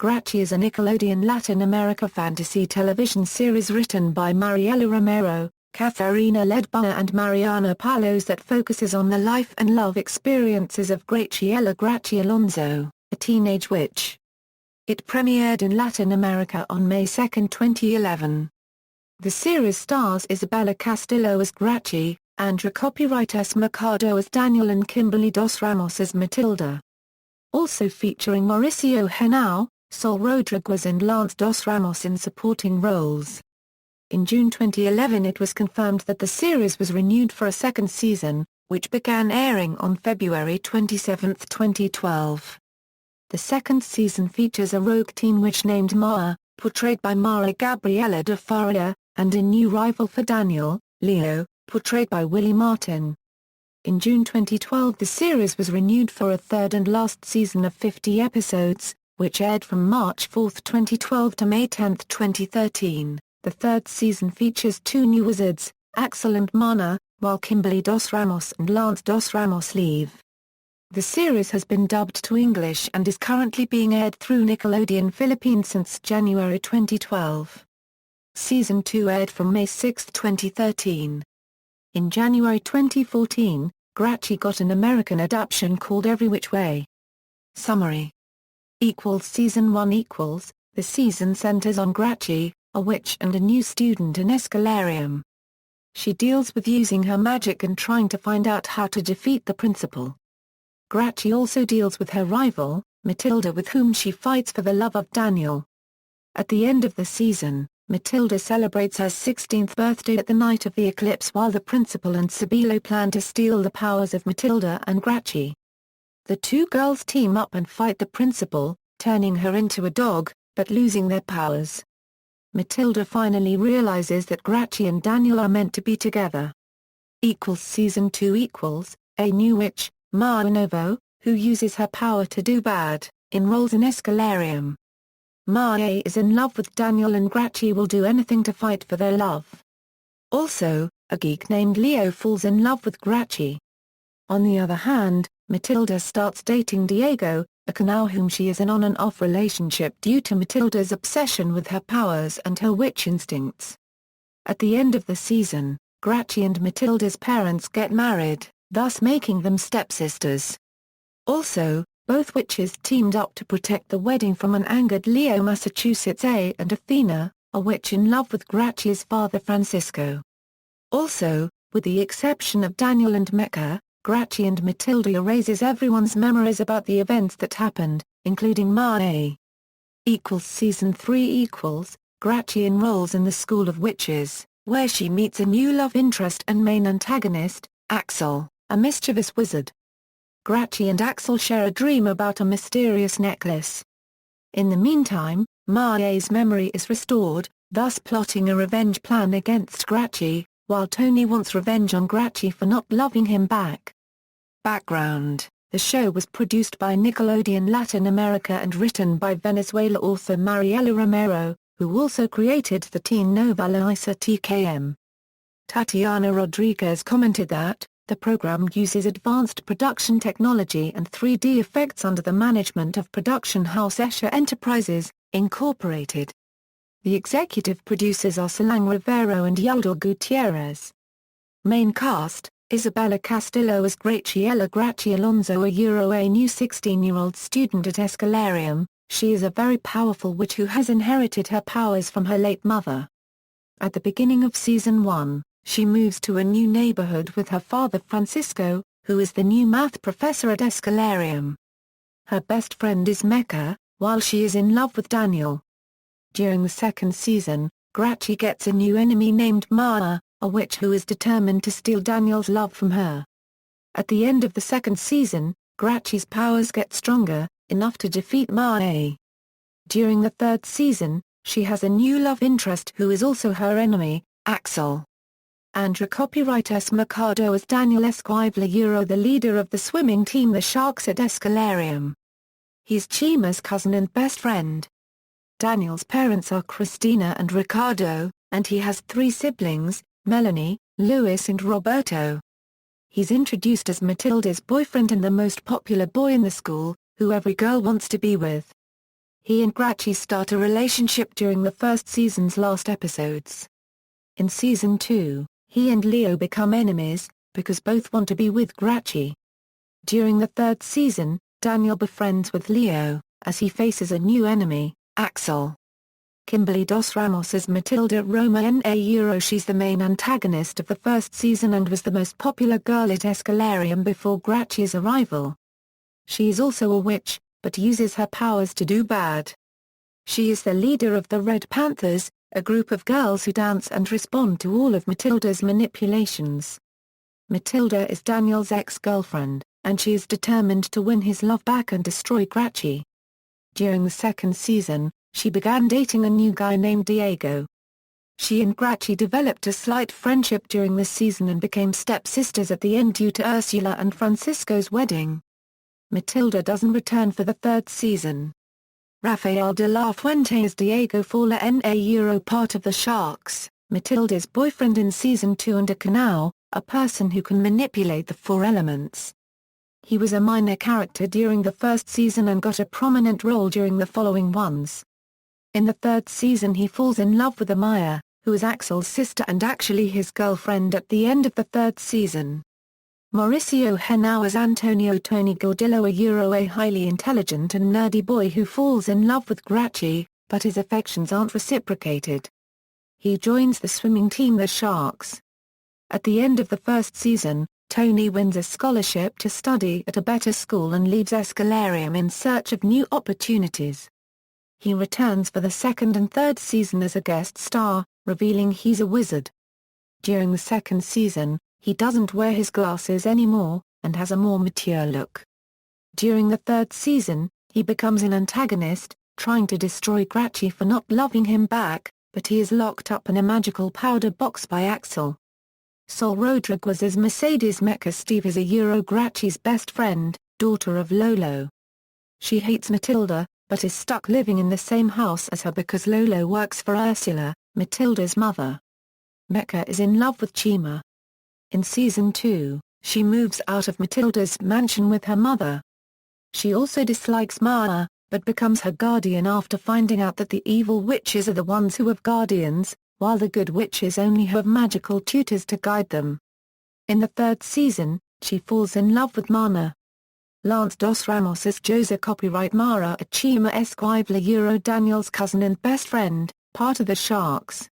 Grachi is a Nickelodeon Latin America fantasy television series written by Mariela Romero, Catharina Ledeboer and Mariana Palos that focuses on the life and love experiences of Graciela Grachi Alonso, a teenage witch. It premiered in Latin America on May 2, 2011. The series stars Isabella Castillo as Grachi, Andrés Mercado as Daniel and Kimberly dos Ramos as Matilda. Also featuring Mauricio Henao, Sol Rodríguez and Lance dos Ramos in supporting roles. In June 2011 it was confirmed that the series was renewed for a second season, which began airing on February 27, 2012. The second season features a rogue teen witch named Mara, portrayed by María Gabriela de Faría, and a new rival for Daniel, Leo, portrayed by Willy Martin. In June 2012 the series was renewed for a third and last season of 50 episodes, which aired from March 4, 2012 to May 10, 2013. The third season features two new wizards, Axel and Manú, while Kimberly dos Ramos and Lance dos Ramos leave. The series has been dubbed to English and is currently being aired through Nickelodeon Philippines since January 2012. Season 2 aired from May 6, 2013. In January 2014, Grachi got an American adaptation called Every Which Way. Summary. Season 1 The season centers on Grachi, a witch and a new student in Escalarium. She deals with using her magic and trying to find out how to defeat the principal. Grachi also deals with her rival, Matilda, with whom she fights for the love of Daniel. At the end of the season, Matilda celebrates her 16th birthday at the night of the eclipse while the principal and Sabilo plan to steal the powers of Matilda and Grachi. The two girls team up and fight the principal, turning her into a dog, but losing their powers. Matilda finally realizes that Grachi and Daniel are meant to be together. Season 2 A new witch, Mara Novo, who uses her power to do bad, enrolls in Escalarium. Mara is in love with Daniel and Grachi will do anything to fight for their love. Also, a geek named Leo falls in love with Grachi. On the other hand, Matilda starts dating Diego, a canal whom she is in on and off relationship due to Matilda's obsession with her powers and her witch instincts. At the end of the season, Grachi and Matilda's parents get married, thus making them stepsisters. Also, both witches teamed up to protect the wedding from an angered Leo. Massachusetts and Athena, a witch in love with Grachi's father Francisco. Also, with the exception of Daniel and Mecca, Grachi and Matilda erases everyone's memories about the events that happened, including Mara. Season 3 Grachi enrolls in the School of Witches, where she meets a new love interest and main antagonist, Axel, a mischievous wizard. Grachi and Axel share a dream about a mysterious necklace. In the meantime, Mara's memory is restored, thus plotting a revenge plan against Grachi, while Tony wants revenge on Grachi for not loving him back. Background: the show was produced by Nickelodeon Latin America and written by Venezuela author Mariela Romero, who also created the teen novela Isa TKM. Tatiana Rodríguez commented that, the program uses advanced production technology and 3D effects under the management of production house Escher Enterprises, Incorporated. The executive producers are Solange Rivero and Yaldo Gutierrez. Main cast: Isabella Castillo as Graciela Grachi Alonso, a new 16-year-old student at Escalarium. She is a very powerful witch who has inherited her powers from her late mother. At the beginning of Season 1, she moves to a new neighborhood with her father Francisco, who is the new math professor at Escalarium. Her best friend is Mecca, while she is in love with Daniel. During the second season, Grachi gets a new enemy named Mara, a witch who is determined to steal Daniel's love from her. At the end of the second season, Grachi's powers get stronger, enough to defeat Mara. During the third season, she has a new love interest who is also her enemy, Axel. Andrés Mercado as Daniel Esquivel, the leader of the swimming team the Sharks at Escalarium. He's Chima's cousin and best friend. Daniel's parents are Cristina and Ricardo, and he has 3 siblings, Melanie, Luis and Roberto. He's introduced as Matilda's boyfriend and the most popular boy in the school, who every girl wants to be with. he and Grachi start a relationship during the first season's last episodes. In Season 2, he and Leo become enemies, because both want to be with Grachi. During the third season, Daniel befriends with Leo, as he faces a new enemy, Axel. Kimberly dos Ramos as Matilda Romero. She's the main antagonist of the first season and was the most popular girl at Escalarium before Grachi's arrival. She is also a witch, but uses her powers to do bad. She is the leader of the Red Panthers, a group of girls who dance and respond to all of Matilda's manipulations. Matilda is Daniel's ex-girlfriend, and she is determined to win his love back and destroy Grachi. During the second season, she began dating a new guy named Diego. She and Grachi developed a slight friendship during the season and became stepsisters at the end due to Ursula and Francisco's wedding. Matilda doesn't return for the third season. Rafael de la Fuente is Diego Fawla Na part of the Sharks, Matilda's boyfriend in Season 2 and a Henao, a person who can manipulate the four elements. He was a minor character during the first season and got a prominent role during the following ones. In the third season he falls in love with Amaya, who is Axel's sister and actually his girlfriend at the end of the third season. Mauricio Henao as Antonio Tony Gordillo, a highly intelligent and nerdy boy who falls in love with Grachi, but his affections aren't reciprocated. He joins the swimming team the Sharks. At the end of the first season, Tony wins a scholarship to study at a better school and leaves Escalarium in search of new opportunities. He returns for the second and third season as a guest star, revealing he's a wizard. During the second season, he doesn't wear his glasses anymore, and has a more mature look. During the third season, he becomes an antagonist, trying to destroy Grachi for not loving him back, but he is locked up in a magical powder box by Axel. Sol Rodríguez as Mercedes Mecha Steve is Grachi's best friend, daughter of Lolo. She hates Matilda, but is stuck living in the same house as her because Lolo works for Ursula, Matilda's mother. Mecha is in love with Chima. In Season 2, she moves out of Matilda's mansion with her mother. She also dislikes Mara, but becomes her guardian after finding out that the evil witches are the ones who have guardians, while the good witches only have magical tutors to guide them. In the third season, she falls in love with Mana. Lance dos Ramos as Jose copyright Mara at Chima Esquivel Daniel's cousin and best friend, part of the Sharks.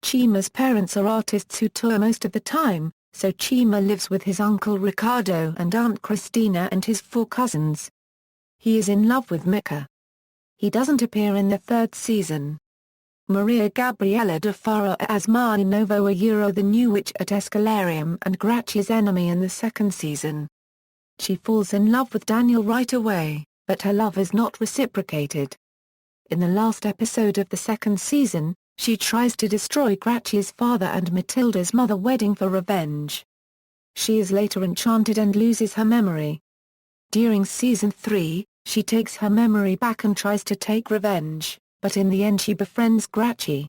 Chima's parents are artists who tour most of the time, so Chima lives with his uncle Ricardo and Aunt Cristina and his 4 cousins. He is in love with Mecha. He doesn't appear in the third season. María Gabriela de Faría as Mar Novo the new witch at Escalarium and Grachi's enemy in the second season. She falls in love with Daniel right away, but her love is not reciprocated. In the last episode of the second season, she tries to destroy Grachi's father and Matilda's mother wedding for revenge. She is later enchanted and loses her memory. During Season 3, she takes her memory back and tries to take revenge, but in the end she befriends Grachi.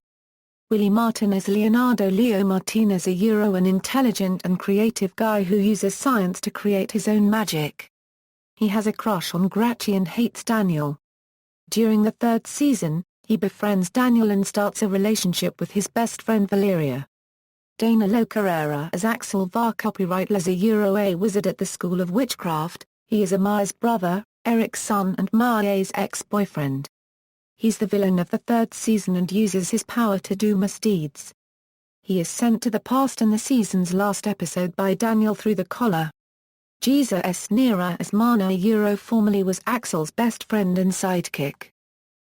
Willy Martin as Leonardo Leo Martinez an intelligent and creative guy who uses science to create his own magic. He has a crush on Grachi and hates Daniel. During the third season, he befriends Daniel and starts a relationship with his best friend Valeria. Dana Lo Carrera as Axel var copyright as a wizard at the School of Witchcraft. He is Amaya's brother, Eric's son and Maria's ex-boyfriend. He's the villain of the third season and uses his power to do misdeeds. He is sent to the past in the season's last episode by Daniel through the collar. Giza Nera as Mana formerly was Axel's best friend and sidekick.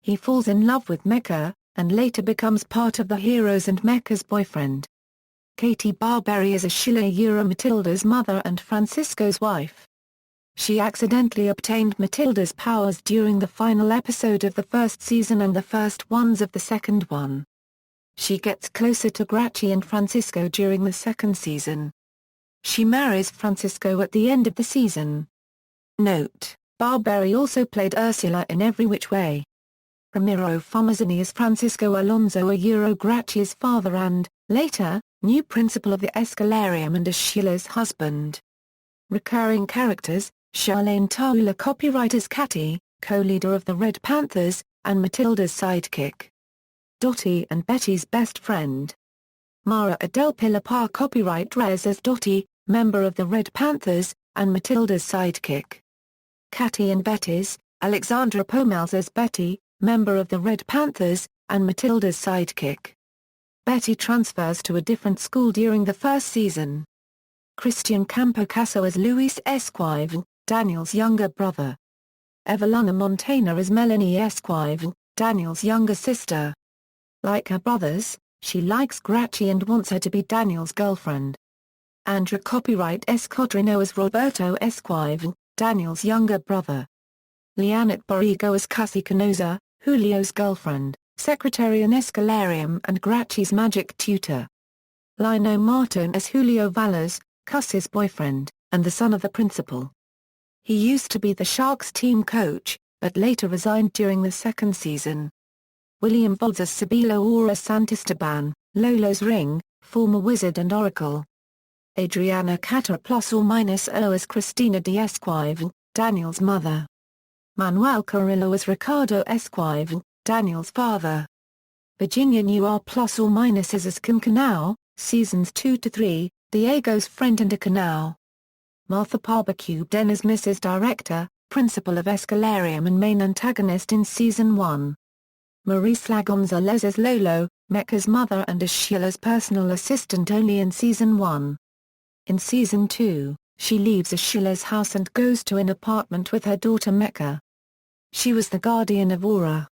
He falls in love with Mecha, and later becomes part of the Heroes and Mecha's boyfriend. Katie Barberi is Ashila Matilda's mother and Francisco's wife. She accidentally obtained Matilda's powers during the final episode of the first season and the first ones of the second one. She gets closer to Grachi and Francisco during the second season. She marries Francisco at the end of the season. Note: Barberi also played Ursula in Every Which Way. Ramiro Fomazani as Francisco Alonso Grachi's father and, later, new principal of the Escalarium and as Sheila's husband. Recurring characters: Charlene Taula copyright as Cathy, co-leader of the Red Panthers, and Matilda's sidekick. Dottie and Betty's best friend. Mara Adele Pilapar copyright Rez as Dottie, member of the Red Panthers, and Matilda's sidekick. Cathy and Betty's, Alexandra Pomels as Betty, member of the Red Panthers, and Matilda's sidekick. Betty transfers to a different school during the first season. Christian Campocasso as Luis Esquivel, Daniel's younger brother. Evelina Montana as Melanie Esquivel, Daniel's younger sister. Like her brothers, she likes Grachi and wants her to be Daniel's girlfriend. Andra copyright Escotrino as Roberto Esquivel, Daniel's younger brother. Lianet Borrego as Cussy Canosa, Julio's girlfriend, secretary in Escalarium and Grachi's magic tutor. Lino Martin as Julio Valles, Cussy's boyfriend, and the son of the principal. He used to be the Sharks team coach, but later resigned during the second season. William Volz as Sabilo Aura Santisteban, Lolo's ring, former wizard and oracle. Adriana Cata +or-O as Cristina de Esquivel, Daniel's mother. Manuel Carrillo as Ricardo Esquivel, Daniel's father. Virginia Nuar +or- as Kim Henao, seasons 2 to 3, Diego's friend and a Henao. Martha Barbecue Den as Mrs. Director, principal of Escalarium and main antagonist in season 1. Marisla Gonzalez as Lolo, Mecca's mother and as Sheila's personal assistant only in season 1. In season 2, she leaves Sheila's house and goes to an apartment with her daughter Mecca. She was the guardian of Aura.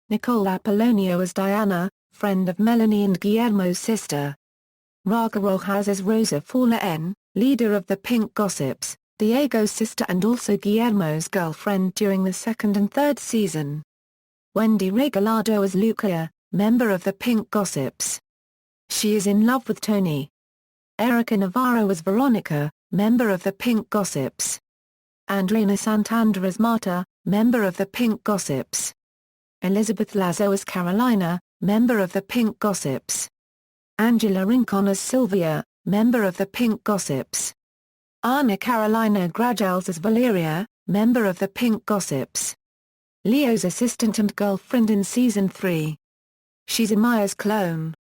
Nicole Apollonio as Diana, friend of Melanie and Guillermo's sister. Raga Rojas as Rosa Fawla N, leader of the Pink Gossips, Diego's sister and also Guillermo's girlfriend during the second and third season. Wendy Regalado as Lucia, member of the Pink Gossips. She is in love with Tony. Erica Navarro as Veronica, member of the Pink Gossips. Andreina Santander as Marta, member of the Pink Gossips. Elizabeth Lazo as Carolina, member of the Pink Gossips. Angela Rincon as Sylvia, member of the Pink Gossips. Ana Carolina Grajales as Valeria, member of the Pink Gossips. Leo's assistant and girlfriend in season 3. She's Amaya's clone.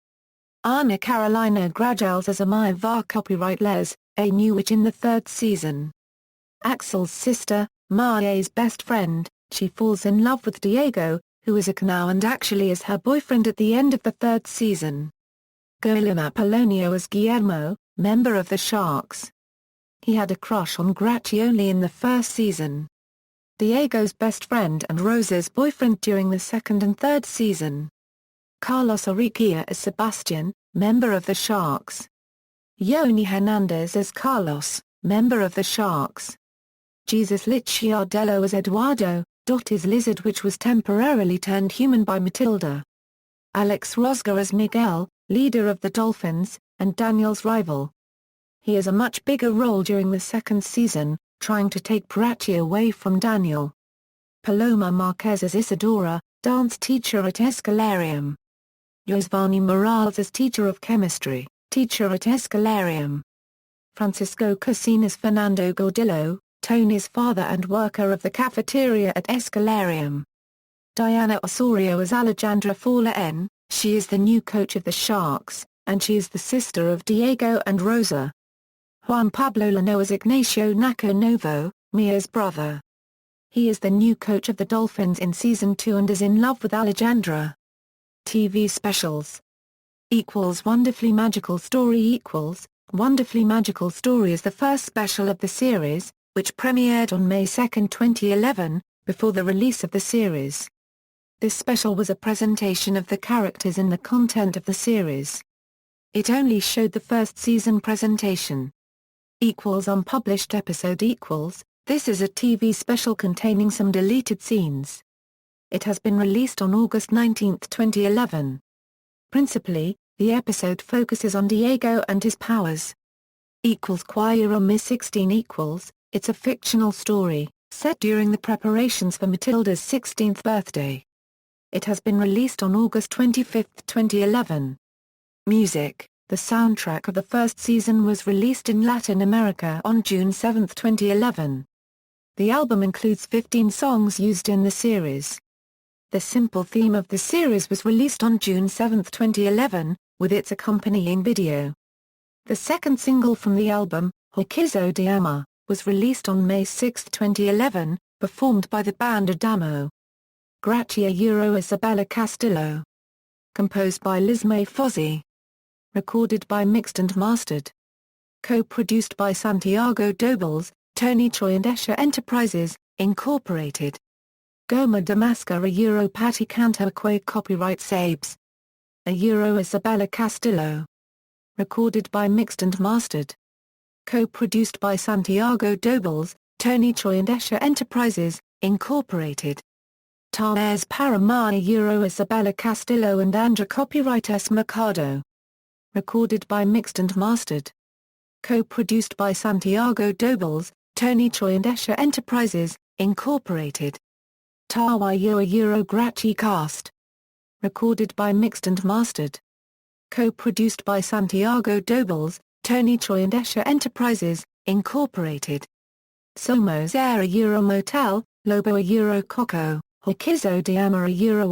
Ana Carolina Grajales as Amaya var copyright Les, a new witch in the third season. Axel's sister, Maria's best friend, she falls in love with Diego, who is a Henao and actually is her boyfriend at the end of the third season. Guillermo Apollonio as Guillermo, member of the Sharks. He had a crush on Grachi only in the first season. Diego's best friend and Rosa's boyfriend during the second and third season. Carlos Ariquia as Sebastian, member of the Sharks. Yoni Hernandez as Carlos, member of the Sharks. Jesus Licciardello as Eduardo, Dottie's lizard which was temporarily turned human by Matilda. Alex Rosga as Miguel, leader of the Dolphins, and Daniel's rival. He has a much bigger role during the second season, trying to take Grachi away from Daniel. Paloma Marquez as Isadora, dance teacher at Escalarium. Yosvani Morales as teacher of chemistry, teacher at Escalarium. Francisco Cassin as Fernando Gordillo, Tony's father and worker of the cafeteria at Escalarium. Diana Osorio as Alejandra Fawla N, she is the new coach of the Sharks, and she is the sister of Diego and Rosa. Juan Pablo Lano as Ignacio Naco Novo, Mia's brother. He is the new coach of the Dolphins in season 2 and is in love with Alejandra. TV specials. Wonderfully Magical Story Wonderfully Magical Story is the first special of the series, which premiered on May 2, 2011, before the release of the series. This special was a presentation of the characters and the content of the series. It only showed the first season presentation. Unpublished episode This is a TV special containing some deleted scenes. It has been released on August 19, 2011. Principally, the episode focuses on Diego and his powers. Quaira Miss 16 It's a fictional story, set during the preparations for Matilda's 16th birthday. It has been released on August 25, 2011. Music. The soundtrack of the first season was released in Latin America on June 7, 2011. The album includes 15 songs used in the series. The simple theme of the series was released on June 7, 2011, with its accompanying video. The second single from the album, Hokizo de Ama, was released on May 6, 2011, performed by the band Adamo. Grachi Isabella Castillo. Composed by Lismay Fozzi. Recorded by Mixed and Mastered. Co-produced by Santiago Dobles, Tony Choi and Escher Enterprises, Incorporated. Goma de Mascara Patti Cantaque Copyright Sabes. Isabella Castillo. Recorded by Mixed and Mastered. Co-produced by Santiago Dobles, Tony Choi and Escher Enterprises, Incorporated. Taes para Maria Isabella Castillo and Andra Copyright Mercado. Recorded by Mixed and Mastered. Co-produced by Santiago Dobles, Tony Choi and Escher Enterprises, Incorporated. Tawa Grachi Cast. Recorded by Mixed and Mastered. Co-produced by Santiago Dobles, Tony Choi and Escher Enterprises, Incorporated. Somos Era Motel, Lobo Coco, Hokizo de Ama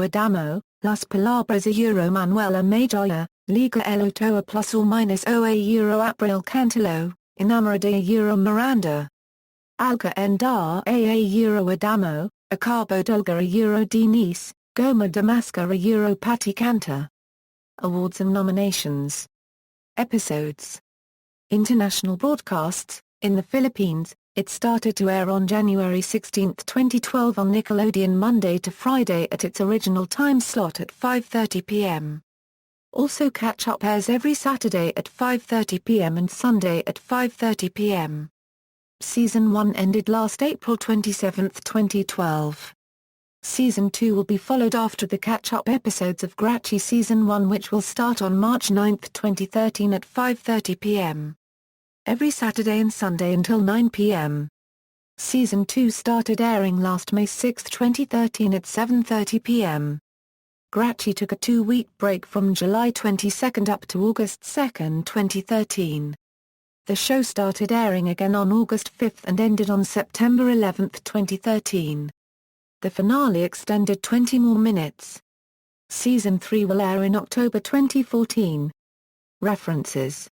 Adamo, Las Palabras Manuela Medalla, Liga el Otoa plus or minus Oa April Cantilo, Enamorada Miranda. Alga Endar Aa Adamo, Acabo Dulga Denise, Goma de Mascara Patti Canta. Awards and nominations. Episodes. International broadcasts. In the Philippines, it started to air on January 16, 2012 on Nickelodeon Monday to Friday at its original time slot at 5:30 p.m. Also catch-up airs every Saturday at 5:30 p.m. and Sunday at 5:30 p.m. Season 1 ended last April 27, 2012. Season 2 will be followed after the catch-up episodes of Grachi Season 1 which will start on March 9, 2013 at 5:30 p.m. every Saturday and Sunday until 9 p.m. Season 2 started airing last May 6, 2013 at 7:30 p.m. Grachi took a 2-week break from July 22 up to August 2, 2013. The show started airing again on August 5 and ended on September 11, 2013. The finale extended 20 more minutes. Season 3 will air in October 2014. References